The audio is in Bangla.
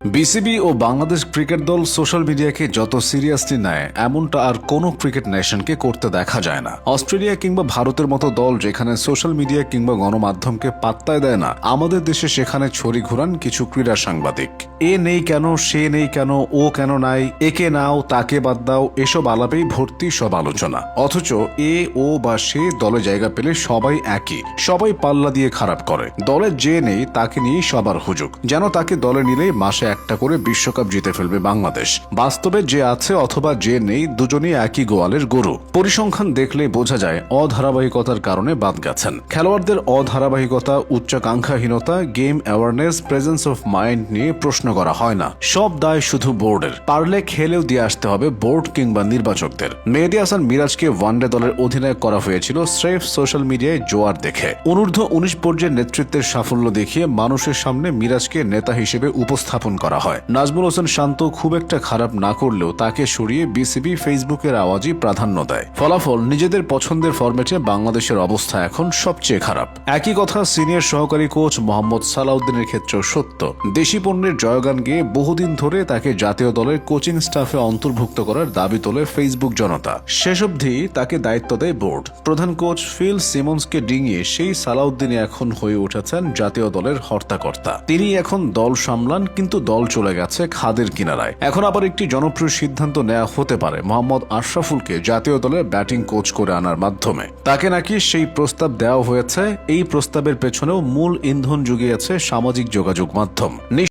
বিসিবি ও বাংলাদেশ ক্রিকেট দল সোশ্যাল মিডিয়াকে যত সিরিয়াসলি নেয় এমনটা আর কোনো ক্রিকেট নেশনকে করতে দেখা যায় না। অস্ট্রেলিয়া কিংবা ভারতের মতো দল যেখানে সোশ্যাল মিডিয়া কিংবা গণমাধ্যমকে পাত্তায় দেয় না, আমাদের দেশে সেখানে ছড়ি ঘুরান কিছু ক্রীড়া সাংবাদিক। এ নেই কেন, সে নেই কেন, ও কেন নাই, একে নাও তাকে বাদ দাও, এসব আলাপেই ভর্তি সব আলোচনা। অথচ এ, ও বা সে দলে জায়গা পেলে সবাই একই, সবাই পাল্লা দিয়ে খারাপ করে। দলে যে নেই তাকে নিয়েই সবার হুজুক, যেন তাকে দলে নিলেই মাসে একটা করে বিশ্বকাপ জিতে ফেলবে বাংলাদেশ। বাস্তবে যে আছে অথবা যে নেই দুজনেই একই গোয়ালের গরু। পরিসংখ্যান দেখলে বোঝা যায় অধারাবাহিকতার কারণে বাদ গেছেন। খেলোয়াড়দের অধারাবাহিকতা, উচ্চাকাঙ্ক্ষাহীনতা, game awareness, presence of mind নিয়ে প্রশ্ন করা হয় না। সব দায় শুধু বোর্ডের। পারলে খেলেও দিয়ে আসতে হবে বোর্ড কিংবা নির্বাচকদের। মেহেদী হাসান মিরাজকে ওয়ানডে দলের অধিনায়ক করা হয়েছিল স্রেফ সোশ্যাল মিডিয়ায় জোয়ার দেখে। অনূর্ধ্ব 19 পর্যায়ের নেতৃত্বের সাফল্য দেখিয়ে মানুষের সামনে মিরাজকে নেতা হিসেবে উপস্থাপন করা হয়। নাজমুল হোসেন শান্ত খুব একটা খারাপ না করলেও তাকে সরিয়ে বিসিবি ফেসবুকের আওয়াজই প্রাধান্য দেয়। ফলাফল, নিজেদের পছন্দের ফরম্যাটে বাংলাদেশের অবস্থা এখন সবচেয়ে খারাপ। একই কথা সিনিয়র সহকারী কোচ মোহাম্মদ সালাউদ্দিনের ক্ষেত্রেও সত্য। দেশি পণ্যের জয়গান গেয়ে বহুদিন ধরে তাকে জাতীয় দলের কোচিং স্টাফে অন্তর্ভুক্ত করার দাবি তোলে ফেসবুক জনতা। শেষ অবধি তাকে দায়িত্ব দেয় বোর্ড। প্রধান কোচ ফিল সিমন্সকে ডিঙিয়ে সেই সালাউদ্দিনই এখন হয়ে উঠেছেন জাতীয় দলের হর্তাকর্তা। তিনি এখন দল সামলান, কিন্তু দল চলে গেছে খাদের কিনারায়। এখন আবার একটি জনপ্রিয় সিদ্ধান্ত নেওয়া হতে পারে মোহাম্মদ আশরাফুলকে জাতীয় দলের ব্যাটিং কোচ করে আনার মাধ্যমে। তাকে নাকি সেই প্রস্তাব দেওয়া হয়েছে। এই প্রস্তাবের পেছনেও মূল ইন্ধন জুগিয়েছে সামাজিক যোগাযোগ মাধ্যম।